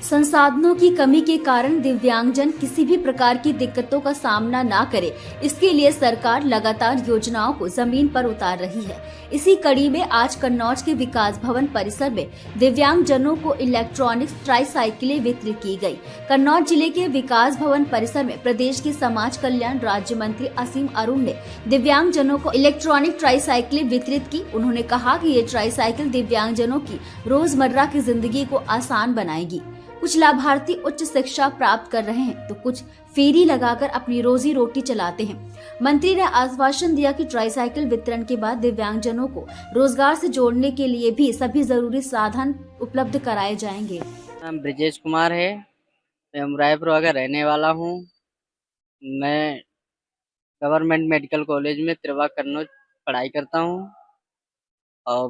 संसाधनों की कमी के कारण दिव्यांगजन किसी भी प्रकार की दिक्कतों का सामना ना करे, इसके लिए सरकार लगातार योजनाओं को जमीन पर उतार रही है। इसी कड़ी में आज कन्नौज के विकास भवन परिसर में दिव्यांगजनों को इलेक्ट्रॉनिक ट्राईसाइकिलें वितरित की गई। कन्नौज जिले के विकास भवन परिसर में प्रदेश के समाज कल्याण राज्य मंत्री असीम अरुण ने दिव्यांगजनों को इलेक्ट्रॉनिक ट्राईसाइकिलें वितरित की। उन्होंने कहा कि ये ट्राईसाइकिल दिव्यांगजनों की रोजमर्रा की जिंदगी को आसान बनाएगी। कुछ लाभार्थी उच्च शिक्षा प्राप्त कर रहे हैं तो कुछ फेरी लगाकर अपनी रोजी रोटी चलाते हैं। मंत्री ने आश्वासन दिया कि ट्राईसाइकिल वितरण के बाद दिव्यांगजनों को रोजगार से जोड़ने के लिए भी सभी जरूरी साधन उपलब्ध कराए जाएंगे। नाम ब्रिजेश कुमार है। मैं रायपुर का रहने वाला हूँ। मैं गवर्नमेंट मेडिकल कॉलेज में त्रिवा कन्नौज पढ़ाई करता हूँ और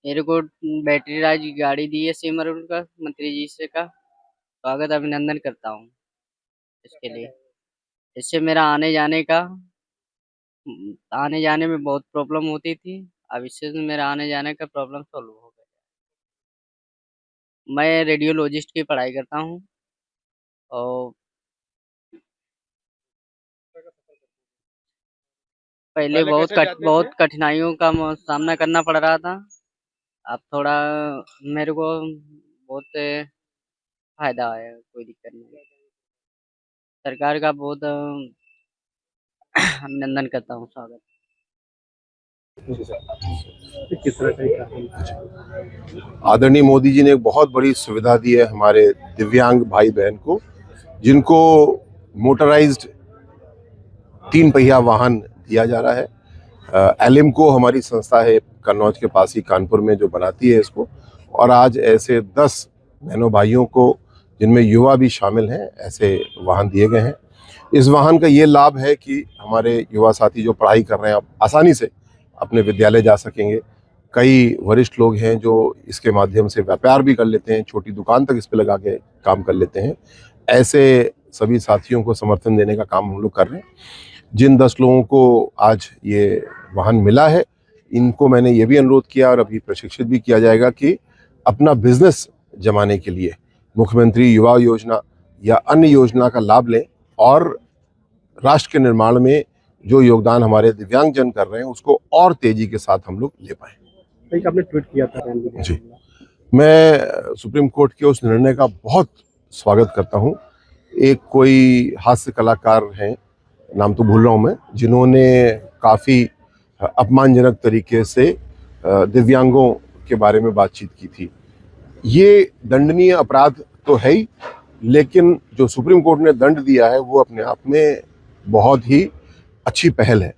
मेरे को बैटरी राज की गाड़ी दी है सीएम अरुण का मंत्री जी से का स्वागत अभिनंदन करता हूँ इसके लिए। इससे मेरा आने जाने में बहुत प्रॉब्लम होती थी। अब इससे मेरा आने जाने का प्रॉब्लम सॉल्व हो गया। मैं रेडियोलॉजिस्ट की पढ़ाई करता हूँ और पहले बहुत कठिनाइयों का सामना करना पड़ रहा था। अब थोड़ा मेरे को बहुत फायदा आया, कोई दिक्कत नहीं। सरकार का बहुत अभिनंदन करता हूँ, स्वागत। आदरणीय मोदी जी ने एक बहुत बड़ी सुविधा दी है हमारे दिव्यांग भाई बहन को, जिनको मोटराइज्ड 3 पहिया वाहन दिया जा रहा है। एलिमको हमारी संस्था है कन्नौज के पास ही कानपुर में, जो बनाती है इसको, और आज ऐसे 10 बहनों भाइयों को, जिनमें युवा भी शामिल हैं, ऐसे वाहन दिए गए हैं। इस वाहन का ये लाभ है कि हमारे युवा साथी जो पढ़ाई कर रहे हैं अब आसानी से अपने विद्यालय जा सकेंगे। कई वरिष्ठ लोग हैं जो इसके माध्यम से व्यापार भी कर लेते हैं, छोटी दुकान तक इस पे लगा के काम कर लेते हैं। ऐसे सभी साथियों को समर्थन देने का काम हम लोग कर रहे हैं। जिन 10 लोगों को आज ये वाहन मिला है, इनको मैंने ये भी अनुरोध किया और अभी प्रशिक्षित भी किया जाएगा कि अपना बिजनेस जमाने के लिए मुख्यमंत्री युवा योजना या अन्य योजना का लाभ लें और राष्ट्र के निर्माण में जो योगदान हमारे दिव्यांगजन कर रहे हैं उसको और तेजी के साथ हम लोग ले पाएं। आपने ट्वीट किया था जी, मैं सुप्रीम कोर्ट के उस निर्णय का बहुत स्वागत करता हूं। एक कोई हास्य कलाकार हैं, नाम तो भूल रहा हूं मैं, जिन्होंने काफ़ी अपमानजनक तरीके से दिव्यांगों के बारे में बातचीत की थी। ये दंडनीय अपराध तो है ही, लेकिन जो सुप्रीम कोर्ट ने दंड दिया है वो अपने आप में बहुत ही अच्छी पहल है।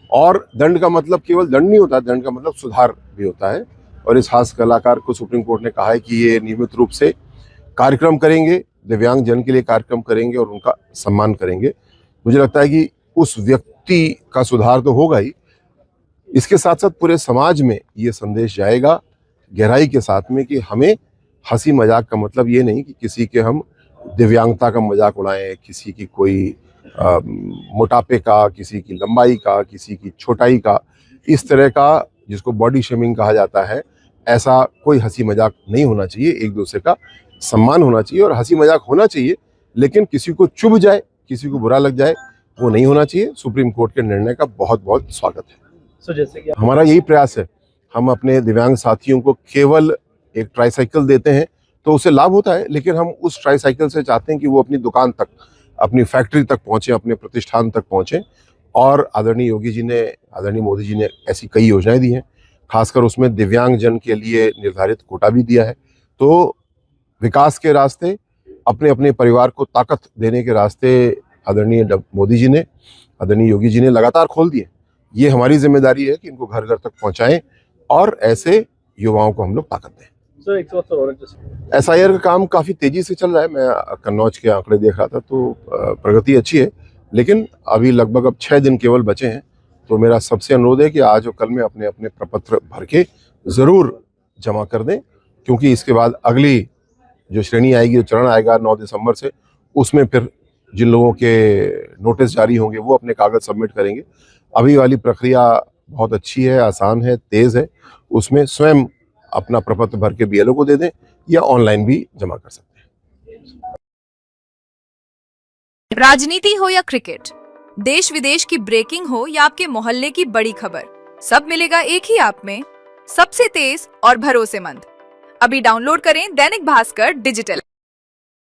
और दंड का मतलब केवल दंड नहीं होता, दंड का मतलब सुधार भी होता है। और इस हास्य कलाकार को सुप्रीम कोर्ट ने कहा है कि ये नियमित रूप से कार्यक्रम करेंगे, दिव्यांग जन के लिए कार्यक्रम करेंगे और उनका सम्मान करेंगे। मुझे लगता है कि उस व्यक्ति का सुधार तो होगा ही, इसके साथ साथ पूरे समाज में ये संदेश जाएगा गहराई के साथ में कि हमें हंसी मजाक का मतलब ये नहीं कि किसी के हम दिव्यांगता का मजाक उड़ाएं, किसी की कोई मोटापे का, किसी की लंबाई का, किसी की छोटाई का, इस तरह का जिसको बॉडी शेमिंग कहा जाता है, ऐसा कोई हंसी मजाक नहीं होना चाहिए। एक दूसरे का सम्मान होना चाहिए और हंसी मजाक होना चाहिए, लेकिन किसी को चुभ जाए, किसी को बुरा लग जाए, वो नहीं होना चाहिए। सुप्रीम कोर्ट के निर्णय का बहुत बहुत स्वागत है। जैसे कि हमारा यही प्रयास है, हम अपने दिव्यांग साथियों को केवल एक ट्राईसाइकिल देते हैं तो उससे लाभ होता है, लेकिन हम उस ट्राईसाइकिल से चाहते हैं कि वो अपनी दुकान तक, अपनी फैक्ट्री तक पहुंचे, अपने प्रतिष्ठान तक पहुंचे। और आदरणीय मोदी जी ने ऐसी कई योजनाएं दी हैं, खासकर उसमें दिव्यांग जन के लिए निर्धारित कोटा भी दिया है। तो विकास के रास्ते, अपने अपने परिवार को ताकत देने के रास्ते आदरणीय मोदी जी ने, आदरणीय योगी जी ने लगातार खोल दिए। ये हमारी जिम्मेदारी है कि इनको घर घर तक पहुंचाएं और ऐसे युवाओं को हम लोग ताकत दें। SIR का काम काफ़ी तेजी से चल रहा है। मैं कन्नौज के आंकड़े देख रहा था तो प्रगति अच्छी है, लेकिन अभी लगभग अब 6 दिन केवल बचे हैं। तो मेरा सबसे अनुरोध है कि आज और कल में अपने अपने प्रपत्र भर के ज़रूर जमा कर दें, क्योंकि इसके बाद अगली जो श्रेणी आएगी, जो चरण आएगा 9 दिसंबर से, उसमें फिर जिन लोगों के नोटिस जारी होंगे वो अपने कागज़ सबमिट करेंगे। अभी वाली प्रक्रिया बहुत अच्छी है, आसान है, तेज़ है। उसमें स्वयं अपना प्रपत्र भर के बीएलओ को दे दें या ऑनलाइन भी जमा कर सकते हैं। राजनीति हो या क्रिकेट, देश विदेश की ब्रेकिंग हो या आपके मोहल्ले की बड़ी खबर, सब मिलेगा एक ही ऐप में, सबसे तेज और भरोसेमंद। अभी डाउनलोड करें दैनिक भास्कर डिजिटल।